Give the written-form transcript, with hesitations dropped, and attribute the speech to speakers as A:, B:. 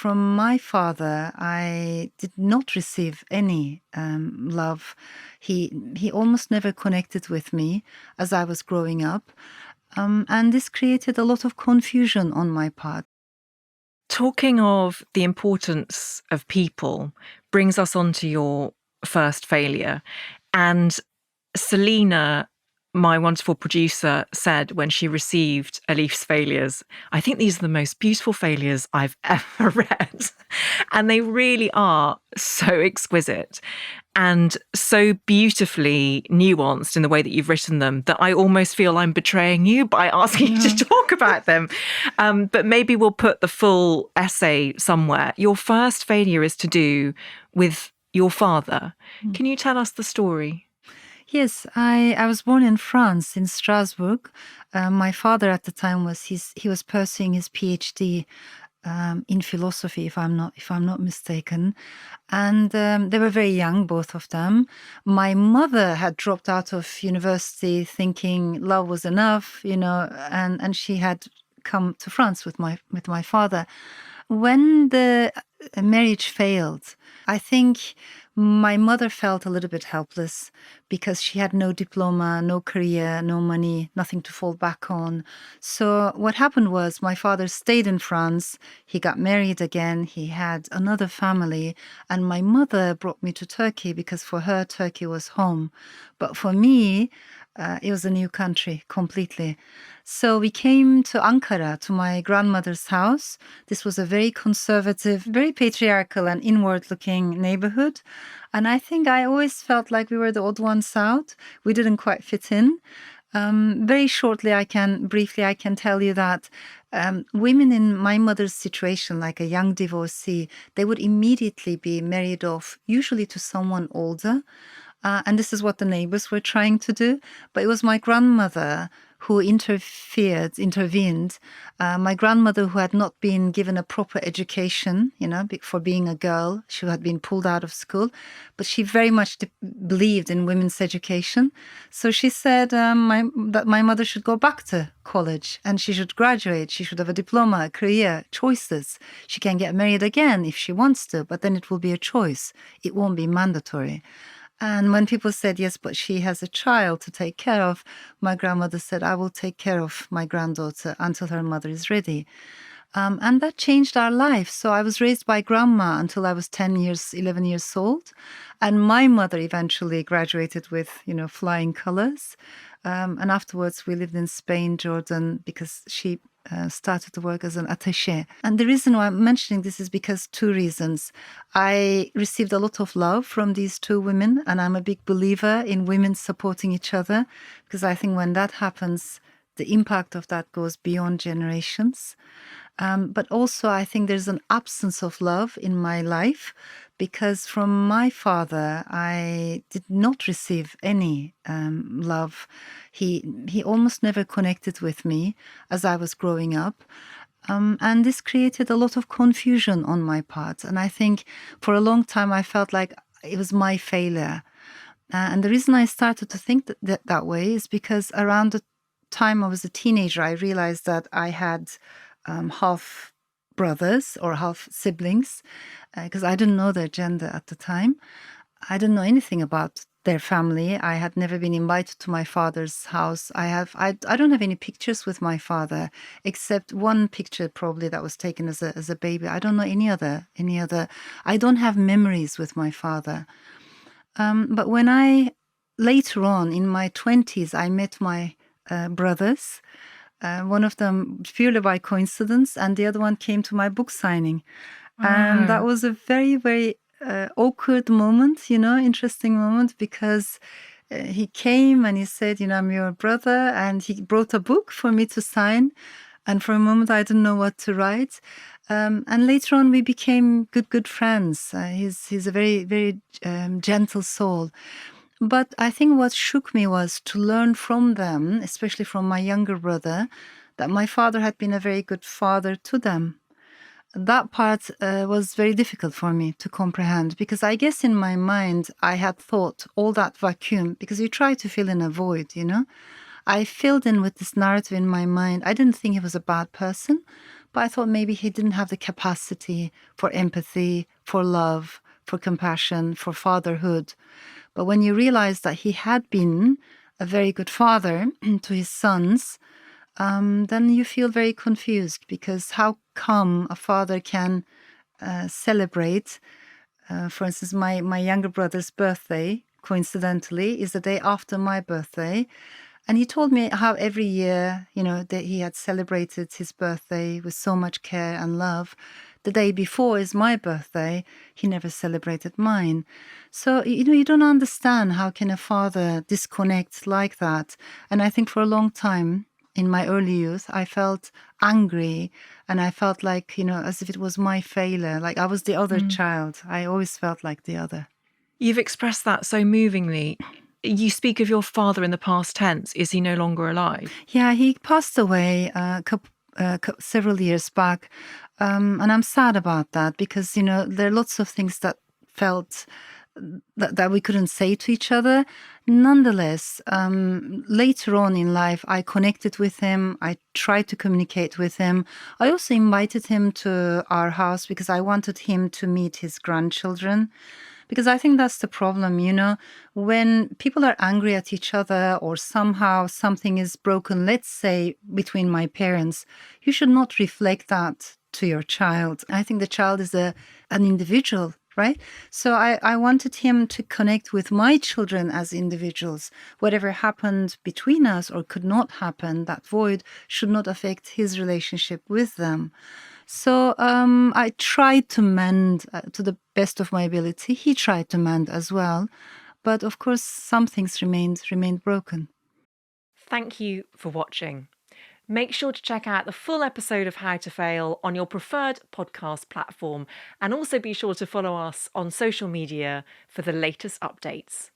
A: from my father, I did not receive any love. He almost never connected with me as I was growing up. And this created a lot of confusion on my part.
B: Talking of the importance of people brings us on to your first failure. And Selena, my wonderful producer, said when she received Elif's failures, I think these are the most beautiful failures I've ever read. And they really are so exquisite and so beautifully nuanced in the way that you've written them that I almost feel I'm betraying you by asking you to talk about them. But maybe we'll put the full essay somewhere. Your first failure is to do with your father. Can you tell us the story?
A: Yes, I was born in France, in Strasbourg. My father at the time he was pursuing his PhD in philosophy, if I'm not mistaken, and they were very young, both of them. My mother had dropped out of university, thinking love was enough, and she had come to France with my father. When the marriage failed, I think my mother felt a little bit helpless because she had no diploma, no career, no money, nothing to fall back on. So what happened was my father stayed in France. He got married again. He had another family. And my mother brought me to Turkey because for her, Turkey was home. But for me, it was a new country completely. So we came to Ankara, to my grandmother's house. This was a very conservative, very patriarchal and inward-looking neighborhood. And I think I always felt like we were the odd ones out. We didn't quite fit in. Very shortly, briefly, I can tell you that women in my mother's situation, like a young divorcee, they would immediately be married off, usually to someone older. And this is what the neighbors were trying to do. But it was my grandmother who intervened. My grandmother, who had not been given a proper education, for being a girl, she had been pulled out of school, but she very much believed in women's education. So she said that my mother should go back to college and she should graduate. She should have a diploma, a career, choices. She can get married again if she wants to, but then it will be a choice. It won't be mandatory. And when people said, yes, but she has a child to take care of, my grandmother said, I will take care of my granddaughter until her mother is ready. And that changed our life. So I was raised by grandma until I was 11 years old. And my mother eventually graduated with, flying colors. And afterwards, we lived in Spain, Jordan, because she started to work as an attaché. And the reason why I'm mentioning this is because two reasons. I received a lot of love from these two women, and I'm a big believer in women supporting each other, because I think when that happens, the impact of that goes beyond generations. But also, I think there's an absence of love in my life because from my father, I did not receive any love. He almost never connected with me as I was growing up. And this created a lot of confusion on my part. And I think for a long time, I felt like it was my failure. And the reason I started to think that way is because around the time I was a teenager, I realized that I had half brothers or half siblings, because I didn't know their gender at the time. I didn't know anything about their family. I had never been invited to my father's house. I don't have any pictures with my father, except one picture probably that was taken as a baby. I don't know any other. I don't have memories with my father. But when later on in my 20s, I met my brothers. One of them purely by coincidence, and the other one came to my book signing. And that was a very, very awkward moment, interesting moment, because he came and he said, I'm your brother, and he brought a book for me to sign. And for a moment, I didn't know what to write. And later on, we became good friends. He's a very, very gentle soul. But I think what shook me was to learn from them, especially from my younger brother, that my father had been a very good father to them. That part was very difficult for me to comprehend because I guess in my mind I had thought all that vacuum, because you try to fill in a void, I filled in with this narrative in my mind. I didn't think he was a bad person, But I thought maybe he didn't have the capacity for empathy, for love, for compassion, for fatherhood. But when you realize that he had been a very good father to his sons, then you feel very confused, because how come a father can celebrate, for instance, my younger brother's birthday, coincidentally, is the day after my birthday. And he told me how every year, that he had celebrated his birthday with so much care and love. The day before is my birthday, he never celebrated mine. So, you don't understand how can a father disconnect like that. And I think for a long time in my early youth, I felt angry, and I felt like, as if it was my failure, like I was the other child. I always felt like the other.
B: You've expressed that so movingly. You speak of your father in the past tense. Is he no longer alive?
A: Yeah, he passed away several years back. And I'm sad about that, because, there are lots of things that felt that we couldn't say to each other. Nonetheless, later on in life, I connected with him. I tried to communicate with him. I also invited him to our house because I wanted him to meet his grandchildren. Because I think that's the problem, when people are angry at each other, or somehow something is broken, let's say between my parents, you should not reflect that to your child. I think the child is an individual, right? So I wanted him to connect with my children as individuals. Whatever happened between us or could not happen, that void should not affect his relationship with them. So I tried to mend to the best of my ability. He tried to mend as well. But of course, some things remained broken.
B: Thank you for watching. Make sure to check out the full episode of How to Fail on your preferred podcast platform, and also be sure to follow us on social media for the latest updates.